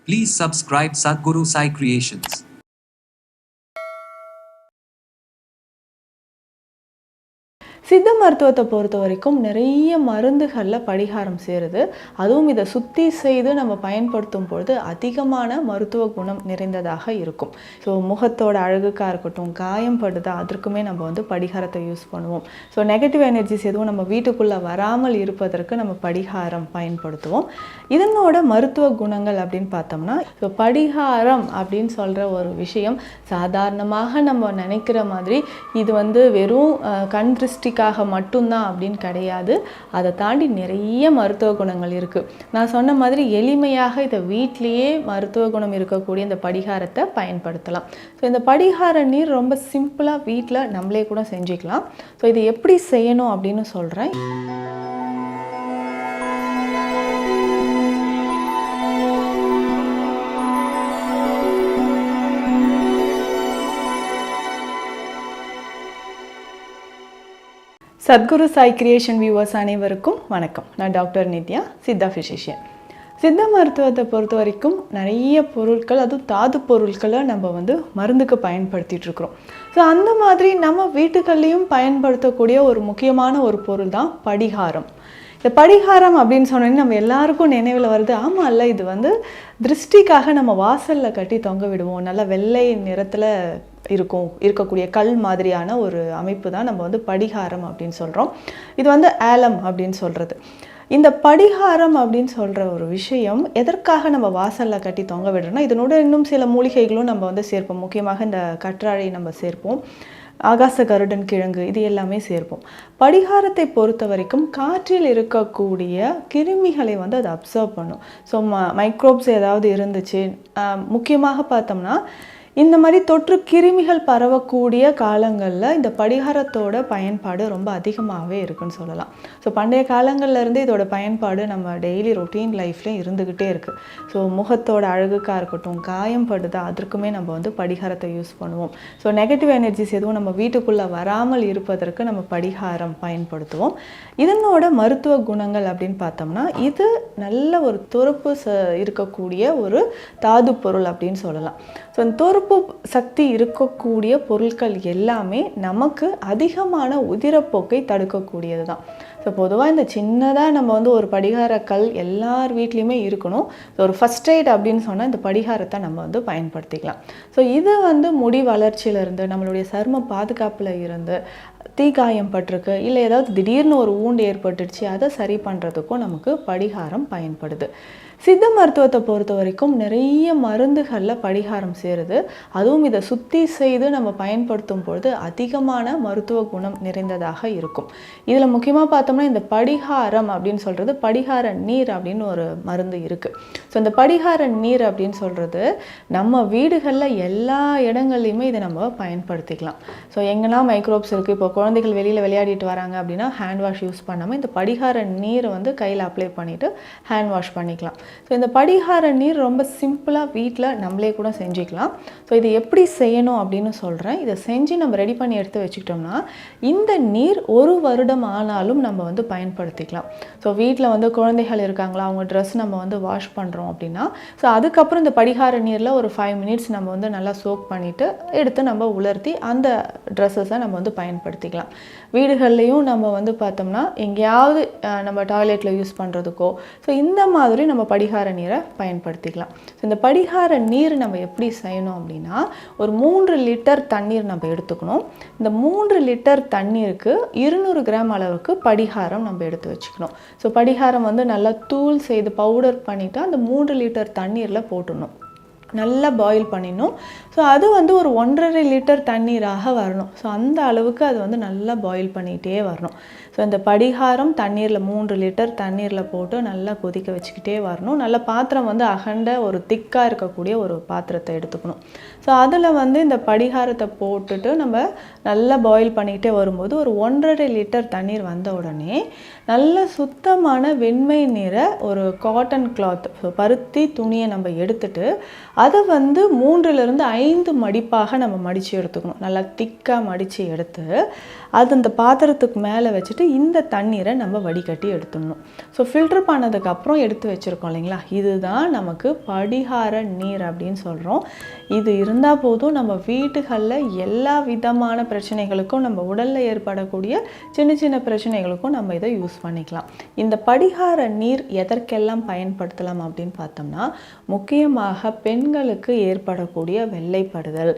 Please subscribe Sadhguru Sai Creations. சித்த மருத்துவத்தை பொறுத்த வரைக்கும் நிறைய மருந்துகளில் படிகாரம் சேருது. அதுவும் இதை சுத்தி செய்து நம்ம பயன்படுத்தும் பொழுது அதிகமான மருத்துவ குணம் நிறைந்ததாக இருக்கும். ஸோ முகத்தோட அழகுக்காக இருக்கட்டும், காயம் படுதா அதற்குமே நம்ம படிகாரத்தை யூஸ் பண்ணுவோம். ஸோ நெகட்டிவ் எனர்ஜிஸ் எதுவும் நம்ம வீட்டுக்குள்ளே வராமல் இருப்பதற்கு நம்ம படிகாரம் பயன்படுத்துவோம். இதனோட மருத்துவ குணங்கள் அப்படின்னு பார்த்தோம்னா, ஸோ படிகாரம் அப்படின்னு சொல்கிற ஒரு விஷயம் சாதாரணமாக நம்ம நினைக்கிற மாதிரி இது வெறும் கண் திருஷ்டி மட்டும்தான் அப்படின்னு கிடையாது. அதை தாண்டி நிறைய மருத்துவ குணங்கள் இருக்கு. நான் சொன்ன மாதிரி எளிமையாக இதை வீட்டிலேயே மருத்துவ குணம் இருக்கக்கூடிய இந்த படிகாரத்தை பயன்படுத்தலாம். ஸோ இந்த படிகார நீர் ரொம்ப சிம்பிளா வீட்டில் நம்மளே கூட செஞ்சுக்கலாம். ஸோ இது எப்படி செய்யணும் அப்படின்னு சொல்றேன். சத்குரு சாய் கிரியேஷன் வியூவர்ஸ் அனைவருக்கும் வணக்கம். நான் டாக்டர் நித்யா, சித்தா ஃபிசிஷியன். சித்த மருத்துவத்தை பொறுத்த வரைக்கும் நிறைய பொருட்கள், அதுவும் தாது பொருட்களை நம்ம மருந்துக்கு பயன்படுத்திட்டு இருக்கிறோம். ஸோ அந்த மாதிரி நம்ம வீட்டுகள்லையும் பயன்படுத்தக்கூடிய ஒரு முக்கியமான ஒரு பொருள் தான் படிகாரம். இந்த படிகாரம் அப்படின்னு சொன்னோன்னே நம்ம எல்லாருக்கும் நினைவில் வருது, ஆமாம் இல்லை, இது திருஷ்டிக்காக நம்ம வாசலில் கட்டி தொங்க விடுவோம். நல்ல வெள்ளை நிறத்தில் இருக்கக்கூடிய கல் மாதிரியான ஒரு அமைப்பு தான் நம்ம படிகாரம் அப்படின்னு சொல்கிறோம். இது ஆலம் அப்படின்னு சொல்கிறது. இந்த படிகாரம் அப்படின்னு சொல்கிற ஒரு விஷயம் எதற்காக நம்ம வாசலில் கட்டி தொங்க விடுறோம்னா, இதனோட இன்னும் சில மூலிகைகளும் நம்ம சேர்ப்போம். முக்கியமாக இந்த கற்றாழை நம்ம சேர்ப்போம், ஆகாச கருடன் கிழங்கு, இது எல்லாமே சேர்ப்போம். படிகாரத்தை பொறுத்த வரைக்கும் காற்றில் இருக்கக்கூடிய கிருமிகளை அது அப்சர்வ் பண்ணும். ஸோ மைக்ரோப்ஸ் ஏதாவது இருந்துச்சு, முக்கியமாக பார்த்தோம்னா இந்த மாதிரி தொற்று கிருமிகள் பரவக்கூடிய காலங்களில் இந்த படிகாரத்தோட பயன்பாடு ரொம்ப அதிகமாகவே இருக்குன்னு சொல்லலாம். ஸோ பண்டைய காலங்கள்லேருந்து இதோட பயன்பாடு நம்ம டெய்லி ரொட்டீன் லைஃப்லேயும் இருந்துக்கிட்டே இருக்குது. ஸோ முகத்தோட அழகுக்காக இருக்கட்டும், காயம் படுதா அதற்குமே நம்ம படிகாரத்தை யூஸ் பண்ணுவோம். ஸோ நெகட்டிவ் எனர்ஜிஸ் எதுவும் நம்ம வீட்டுக்குள்ளே வராமல் இருப்பதற்கு நம்ம படிகாரம் பயன்படுத்துவோம். இதனோட மருத்துவ குணங்கள் அப்படின்னு பார்த்தோம்னா, இது நல்ல ஒரு துரப்பு இருக்கக்கூடிய ஒரு தாது பொருள் அப்படின்னு சொல்லலாம். ஸோ அந்த துரப்பு சக்தி இருக்கக்கூடிய பொருட்கள் எல்லாமே நமக்கு அதிகமான உதிரப்போக்கை தடுக்கக்கூடியது தான். ஸோ பொதுவாக இந்த சின்னதாக நம்ம ஒரு படிகார கல் எல்லார் வீட்லேயுமே இருக்கணும். ஸோ ஒரு ஃபஸ்ட் எய்ட் அப்படின்னு சொன்னால் இந்த படிகாரத்தை நம்ம பயன்படுத்திக்கலாம். ஸோ இது முடி வளர்ச்சியிலேருந்து, நம்மளுடைய சரும பாதுகாப்பில் இருந்து, தீக்காயம் பட்டிருக்கு, இல்லை ஏதாவது திடீர்னு ஒரு ஊண்டு ஏற்பட்டுடுச்சு, அதை சரி பண்ணுறதுக்கும் நமக்கு படிகாரம் பயன்படுது. சித்த மருத்துவத்தை பொறுத்த வரைக்கும் நிறைய மருந்துகளில் படிகாரம் சேருது. அதுவும் இதை சுத்தி செய்து நம்ம பயன்படுத்தும் பொழுது அதிகமான மருத்துவ குணம் நிறைந்ததாக இருக்கும். இதில் முக்கியமாக பார்த்தோம்னா இந்த படிகாரம் அப்படின்னு சொல்கிறது, படிகார நீர் அப்படின்னு ஒரு மருந்து இருக்குது. ஸோ இந்த படிகார நீர் அப்படின்னு சொல்கிறது நம்ம வீடுகளில் எல்லா இடங்கள்லையுமே இதை நம்ம பயன்படுத்திக்கலாம். ஸோ எங்கன்னா மைக்ரோப்ஸ் இருக்குது, இப்போ குழந்தைகள் வெளியில் விளையாடிட்டு வராங்க அப்படின்னா ஹேண்ட் வாஷ் யூஸ் பண்ணாமல் இந்த படிகார நீரை கையில் அப்ளை பண்ணிவிட்டு ஹேண்ட் வாஷ் பண்ணிக்கலாம். ஸோ இந்த படிகார நீர் ரொம்ப சிம்பிளாக வீட்டில் நம்மளே கூட செஞ்சுக்கலாம். ஸோ இது எப்படி செய்யணும் அப்படின்னு சொல்கிறேன். இதை செஞ்சு நம்ம ரெடி பண்ணி எடுத்து வச்சுக்கிட்டோம்னா இந்த நீர் 1 வருடம் ஆனாலும் நம்ம பயன்படுத்திக்கலாம். ஸோ வீட்டில் குழந்தைகள் இருக்காங்களா, அவங்க ட்ரெஸ் நம்ம வாஷ் பண்ணுறோம் அப்படின்னா, ஸோ அதுக்கப்புறம் இந்த படிகார நீரில் ஒரு 5 மினிட்ஸ் நம்ம நல்லா சோக் பண்ணிவிட்டு எடுத்து நம்ம உலர்த்தி அந்த ட்ரெஸ்ஸஸை நம்ம பயன்படுத்திக்கலாம். வீடுகள்லையும் நம்ம பார்த்தோம்னா எங்கேயாவது நம்ம டாய்லெட்டில் யூஸ் பண்ணுறதுக்கோ, ஸோ இந்த மாதிரி நம்ம படிகார நீரை பயன்படுத்திக்கலாம். ஸோ இந்த படிகார நீர் நம்ம எப்படி செய்யணும் அப்படின்னா, ஒரு 3 லிட்டர் தண்ணீர் நம்ம எடுத்துக்கணும். இந்த 3 லிட்டர் தண்ணீருக்கு 200 கிராம் அளவுக்கு படிகாரம் நம்ம எடுத்து வச்சுக்கணும். ஸோ படிகாரம் நல்லா தூள் செய்து பவுடர் பண்ணிவிட்டு அந்த 3 லிட்டர் தண்ணீரில் போட்டுடணும். நல்லா பாயில் பண்ணிடணும். ஸோ அது ஒரு 1.5 லிட்டர் தண்ணீராக வரணும். ஸோ அந்த அளவுக்கு அது நல்லா பாயில் பண்ணிகிட்டே வரணும். ஸோ இந்த படிகாரம் தண்ணீரில் 3 லிட்டர் தண்ணீரில் போட்டு நல்லா கொதிக்க வச்சுக்கிட்டே வரணும். நல்ல பாத்திரம் அகண்ட ஒரு திக்காக இருக்கக்கூடிய ஒரு பாத்திரத்தை எடுத்துக்கணும். ஸோ அதில் இந்த படிகாரத்தை போட்டுட்டு நம்ம நல்லா பாயில் பண்ணிக்கிட்டே வரும்போது ஒரு 1.5 லிட்டர் தண்ணீர் வந்த உடனே நல்ல சுத்தமான வெண்மை நிற ஒரு காட்டன் கிளாத், ஸோ பருத்தி துணியை நம்ம எடுத்துட்டு அதை 3லிருந்து 5 மடிப்பாக நம்ம மடித்து எடுத்துக்கணும். நல்லா திக்காக மடித்து எடுத்து அது அந்த பாத்திரத்துக்கு மேலே வச்சுட்டு வச்சுட்டு இந்த தண்ணீரை நம்ம வடிகட்டி எடுத்துடணும். ஸோ ஃபில்டர் பண்ணதுக்கப்புறம் எடுத்து வச்சுருக்கோம் இல்லைங்களா, இதுதான் நமக்கு படிகார நீர் அப்படின்னு சொல்கிறோம். இது இருந்தால் போதும், நம்ம வீட்டுகளில் எல்லா விதமான பிரச்சனைகளுக்கும், நம்ம உடலில் ஏற்படக்கூடிய சின்ன சின்ன பிரச்சனைகளுக்கும் நம்ம இதை யூஸ் பண்ணிக்கலாம். இந்த படிகார நீர் எதற்கெல்லாம் பயன்படுத்தலாம் அப்படின்னு பார்த்தோம்னா, முக்கியமாக பெண்களுக்கு ஏற்படக்கூடிய வெள்ளைப்படுதல்,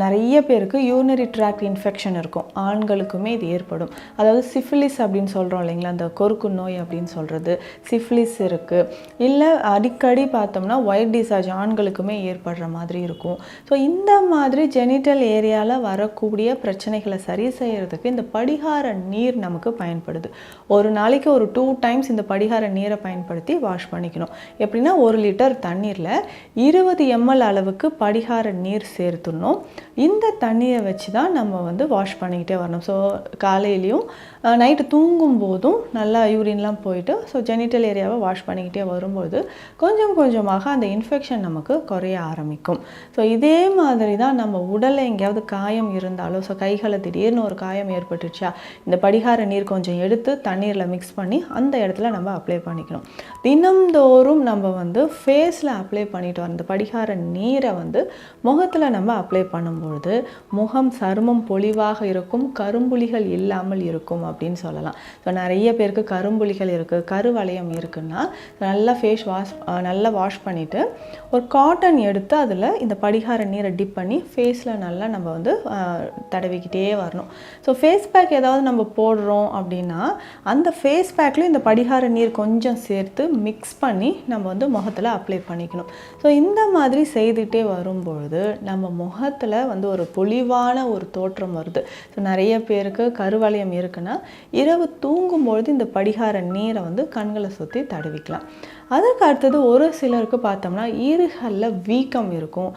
நிறைய பேருக்கு யூரினரி ட்ராக்ட் இன்ஃபெக்ஷன் இருக்கும், ஆண்களுக்குமே இது ஏற்படும். அதாவது சிஃபிலிஸ் அப்படின்னு சொல்கிறோம் இல்லைங்களா, அந்த கொருக்கு நோய் அப்படின்னு சொல்கிறது, சிஃபிலிஸ் இருக்குது. இல்லை அடிக்கடி பார்த்தோம்னா ஒயிட் டிசார்ஜ் ஆண்களுக்குமே ஏற்படுற மாதிரி இருக்கும். ஸோ இந்த மாதிரி ஜெனிட்டல் ஏரியாவில் வரக்கூடிய பிரச்சனைகளை சரி செய்கிறதுக்கு இந்த படிகார நீர் நமக்கு பயன்படுது. ஒரு நாளைக்கு ஒரு 2 டைம்ஸ் இந்த படிகார நீரை பயன்படுத்தி வாஷ் பண்ணிக்கணும். எப்படின்னா 1 லிட்டர் தண்ணீரில் 20 ml அளவுக்கு படிகார நீர் சேர்த்துடணும். இந்த தண்ணியை வச்சு தான் நம்ம வந்து வாஷ் பண்ணிக்கிட்டே வரணும். ஸோ காலையிலையும் நைட்டு தூங்கும் போதும் நல்லா யூரின்லாம் போயிட்டு ஸோ ஜெனிட்டல் ஏரியாவை வாஷ் பண்ணிக்கிட்டே வரும்போது கொஞ்சம் கொஞ்சமாக அந்த இன்ஃபெக்ஷன் நமக்கு குறைய ஆரம்பிக்கும். ஸோ இதே மாதிரி தான் நம்ம உடலில் எங்கேயாவது காயம் இருந்தாலும், ஸோ கைகளை திடீர்னு ஒரு காயம் ஏற்பட்டுச்சா, இந்த படிகார நீர் கொஞ்சம் எடுத்து தண்ணீரில் மிக்ஸ் பண்ணி அந்த இடத்துல நம்ம அப்ளை பண்ணிக்கணும். தினம்தோறும் நம்ம வந்து ஃபேஸில் அப்ளை பண்ணிட்டு வர இந்த படிகார நீரை வந்து முகத்தில் நம்ம அப்ளை பண்ணும்பொழுது முகம் சருமம் பொலிவாக இருக்கும், கரும்புலிகள் இல்லாமல் இருக்கும் அப்படின்னு சொல்லலாம். ஸோ நிறைய பேருக்கு கரும்புலிகள் இருக்குது, கருவளையம் இருக்குன்னா நல்லா நல்லா வாஷ் பண்ணிவிட்டு ஒரு காட்டன் எடுத்து அதில் இந்த படிகார நீரை டிப் பண்ணி ஃபேஸில் நல்லா நம்ம வந்து தடவிக்கிட்டே வரணும். ஸோ ஃபேஸ் பேக் ஏதாவது நம்ம போடுறோம் அப்படின்னா அந்த ஃபேஸ் பேக்லேயும் இந்த படிகார நீர் கொஞ்சம் சேர்த்து மிக்ஸ் பண்ணி நம்ம வந்து முகத்தில் அப்ளை பண்ணிக்கணும். ஸோ இந்த மாதிரி செய்துகிட்டே வரும்பொழுது நம்ம முகத்தில் வந்து ஒரு பொலிவான ஒரு தோற்றம் வருது. ஸோ நிறைய பேருக்கு கருவளையம் இருக்குன்னா இரவு தூங்கும்பொழுது இந்த படிகார நீரை வந்து கண்களை சுற்றி தடவிக்கலாம். அதற்கு அடுத்தது ஒரு சிலருக்கு பார்த்தோம்னா ஈறுகளில் வீக்கம் இருக்கும்,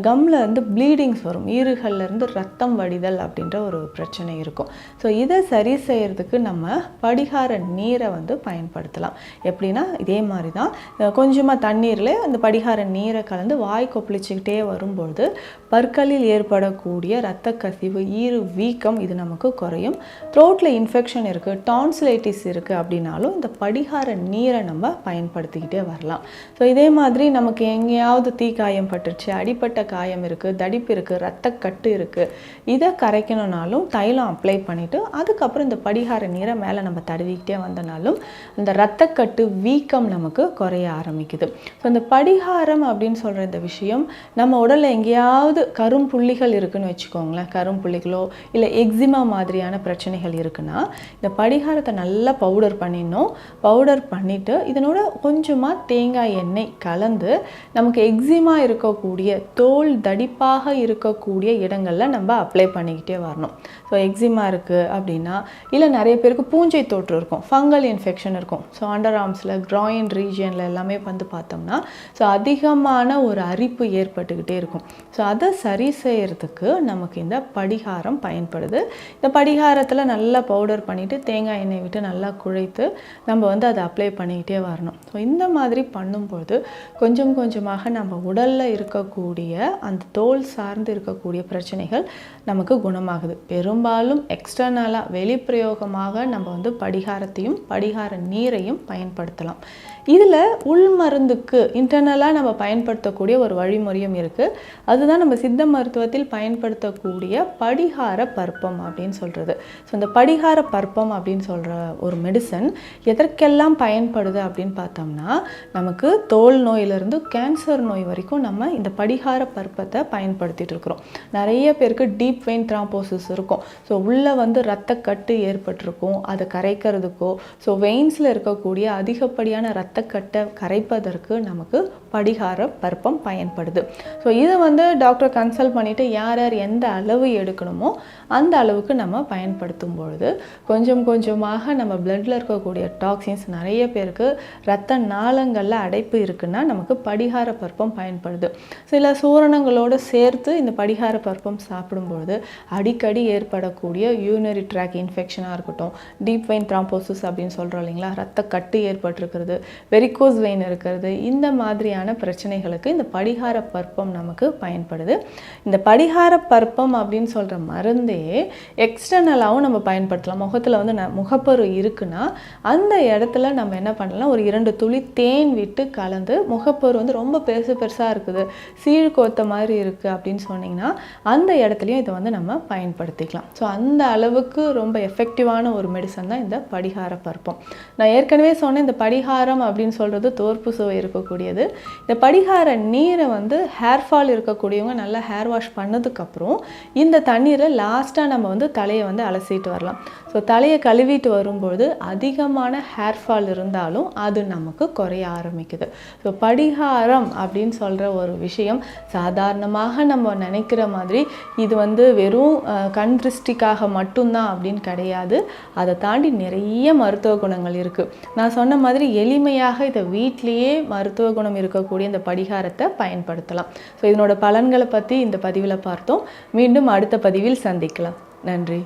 கம்மில் இருந்து ப்ளீடிங்ஸ் வரும், ஈறுகளில் இருந்து ரத்தம் வடிதல் அப்படின்ற ஒரு பிரச்சனை இருக்கும். ஸோ இதை சரி செய்கிறதுக்கு நம்ம படிகார நீரை வந்து பயன்படுத்தலாம். எப்படின்னா இதே மாதிரி தான் கொஞ்சமாக தண்ணீரில் அந்த படிகார நீரை கலந்து வாய் கொப்பளிச்சுக்கிட்டே வரும்பொழுது பற்களில் ஏற்படக்கூடிய இரத்த கசிவு, ஈறு வீக்கம் இது நமக்கு குறையும். த்ரோட்டில் இன்ஃபெக்ஷன் இருக்குது, டான்சிலைட்டிஸ் இருக்குது அப்படின்னாலும் இந்த படிகார நீரை நம்ம பயன்படுத்திக்கிட்டே வரலாம். ஸோ இதே மாதிரி நமக்கு எங்கேயாவது தீக்காயம் பட்டுருச்சு, அடிப்பட்ட காயம் இருக்குது, தடிப்பு இருக்குது, இரத்தக்கட்டு இருக்குது, இதை கரைக்கணுன்னாலும் தைலம் அப்ளை பண்ணிவிட்டு அதுக்கப்புறம் இந்த படிகார நீரை மேலே நம்ம தடவிக்கிட்டே வந்தனாலும் இந்த இரத்தக்கட்டு வீக்கம் நமக்கு குறைய ஆரம்பிக்குது. ஸோ இந்த படிகாரம் அப்படின்னு சொல்கிற இந்த விஷயம் நம்ம உடலில் எங்கேயாவது கரும்புள்ளிகள் இருக்குன்னு வச்சுக்கோங்களேன், கரும்புள்ளிகளோ இல்லை எக்ஸிமா மாதிரியான பிரச்சனைகள் இருக்குன்னா இந்த படிகாரத்தை நல்லா பவுடர் பண்ணிடணும். பவுடர் பண்ணிவிட்டு இதனோட கொஞ்சமாக தேங்காய் எண்ணெய் கலந்து நமக்கு எக்ஸிமா இருக்கக்கூடிய தோல் தடிப்பாக இருக்கக்கூடிய இடங்களில் நம்ம அப்ளை பண்ணிக்கிட்டே வரணும். ஸோ எக்ஸிமா இருக்குது அப்படின்னா, இல்லை நிறைய பேருக்கு பூஞ்சை தொற்று இருக்கும், ஃபங்கல் இன்ஃபெக்ஷன் இருக்கும், ஸோ அண்டர் ஆர்ம்ஸில் க்ராயின் ரீஜியனில் எல்லாமே வந்து பார்த்தோம்னா ஸோ அதிகமான ஒரு அரிப்பு ஏற்பட்டுக்கிட்டே இருக்கும். ஸோ அதை சரி செய்கிறதுக்கு நமக்கு இந்த படிகாரம் பயன்படுது. இந்த படிகாரத்தில் நல்லா பவுடர் பண்ணிவிட்டு தேங்காய் எண்ணெய் விட்டு நல்லா குழைத்து நம்ம வந்து அதை அப்ளை பண்ணிக்கிட்டே வரணும். ஸோ இந்த மாதிரி பண்ணும்போது கொஞ்சம் கொஞ்சமாக நம்ம உடலில் இருக்கக்கூடிய அந்த தோல் சார்ந்து இருக்கக்கூடிய பிரச்சனைகள் நமக்கு குணமாகுது. பெரும்பாலும் எக்ஸ்டர்னலாக வெளிப்பிரயோகமாக நம்ம வந்து படிகாரத்தையும் படிகார நீரையும் பயன்படுத்தலாம். இதில் உள்மருந்துக்கு இன்டர்னலாக நம்ம பயன்படுத்தக்கூடிய ஒரு வழிமுறையும் இருக்குது. அதுதான் நம்ம சித்த மருத்துவத்தில் பயன்படுத்தக்கூடிய படிகார பற்பம் அப்படின்னு சொல்கிறது. ஸோ இந்த படிகார பற்பம் அப்படின்னு சொல்கிற ஒரு மெடிசன் எதற்கெல்லாம் பயன்படுது அப்படின்னு பார்த்தோம்னா, நமக்கு தோல் நோயிலிருந்து கேன்சர் நோய் வரைக்கும் நம்ம இந்த படிகார பற்பத்தை பயன்படுத்திட்டு இருக்கிறோம். நிறைய பேருக்கு டீப் வெயின் த்ராம்போசிஸ் இருக்கும். ஸோ உள்ளே வந்து இரத்தக்கட்டு ஏற்பட்டிருக்கும், அதை கரைக்கிறதுக்கோ ஸோ வெயின்ஸில் இருக்கக்கூடிய அதிகப்படியான இரத்தக்கட்டை கரைப்பதற்கு நமக்கு படிகார பற்பம் பயன்படுது. ஸோ இதை வந்து டாக்டர் கன்சல்ட் பண்ணிவிட்டு யார் யார் எந்த அளவு எடுக்கணுமோ அந்த அளவுக்கு நம்ம பயன்படுத்தும் பொழுது கொஞ்சம் கொஞ்சமாக நம்ம பிளட்டில் இருக்கக்கூடிய டாக்ஸின்ஸ், நிறைய பேருக்கு இரத்த நாளங்களில் அடைப்பு இருக்குன்னா நமக்கு படிகார பற்பம் பயன்படுது. சில சூரணங்களோடு சேர்த்து இந்த படிகார பற்பம் சாப்பிடும்பொழுது அடிக்கடி ஏற்படக்கூடிய யூரினரி ட்ராக் இன்ஃபெக்ஷனாக இருக்கட்டும், டீப் வெயின் த்ராம்போசிஸ் அப்படின்னு சொல்கிறோம் இல்லைங்களா, இரத்த கட்டு ஏற்பட்டிருக்கிறது, வெரிகோஸ் வெயின் இருக்கிறது, இந்த மாதிரியான மாதிரியான பிரச்சனைகளுக்கு இந்த படிகார பற்பம் நமக்கு பயன்படுது. இந்த படிகார பற்பம் அப்படின்னு சொல்கிற மருந்தே எக்ஸ்டர்னலாகவும் நம்ம பயன்படுத்தலாம். முகத்தில் வந்து முகப்பரு இருக்குன்னா அந்த இடத்துல நம்ம என்ன பண்ணலாம், ஒரு 2 துளி தேன் விட்டு கலந்து, முகப்பரு வந்து ரொம்ப பெருசாக இருக்குது, சீழ்கோத்த மாதிரி இருக்குது அப்படின்னு சொன்னிங்கன்னா அந்த இடத்துலையும் இதை வந்து நம்ம பயன்படுத்திக்கலாம். ஸோ அந்த அளவுக்கு ரொம்ப எஃபெக்டிவான ஒரு மெடிசன் தான் இந்த படிகார பற்பம். நான் ஏற்கனவே சொன்னேன், இந்த படிகாரம் அப்படின்னு சொல்கிறது தோற்பு சுவை இருக்கக்கூடியது. இந்த படிகார நீரை வந்து ஹேர் ஃபால் இருக்கக்கூடியவங்க நல்லா ஹேர் வாஷ் பண்ணதுக்கப்புறம் இந்த தண்ணீரை லாஸ்ட்டாக நம்ம வந்து தலையை வந்து அலசிட்டு வரலாம். ஸோ தலையை கழுவிட்டு வரும்பொழுது அதிகமான ஹேர் ஃபால் இருந்தாலும் அது நமக்கு குறைய ஆரம்பிக்குது. ஸோ படிகாரம் அப்படின்னு சொல்கிற ஒரு விஷயம் சாதாரணமாக நம்ம நினைக்கிற மாதிரி இது வந்து வெறும் கண் திருஷ்டிக்காக மட்டும்தான் அப்படின்னு கிடையாது. அதை தாண்டி நிறைய மருத்துவ குணங்கள் இருக்குது. நான் சொன்ன மாதிரி எளிமையாக இதை வீட்டிலேயே மருத்துவ குணம் இருக்கக்கூடிய இந்த படிகாரத்தை பயன்படுத்தலாம். ஸோ இதனோட பலன்களை பற்றி இந்த பதிவில் பார்த்தோம். மீண்டும் அடுத்த பதிவில் சந்திக்கலாம். நன்றி.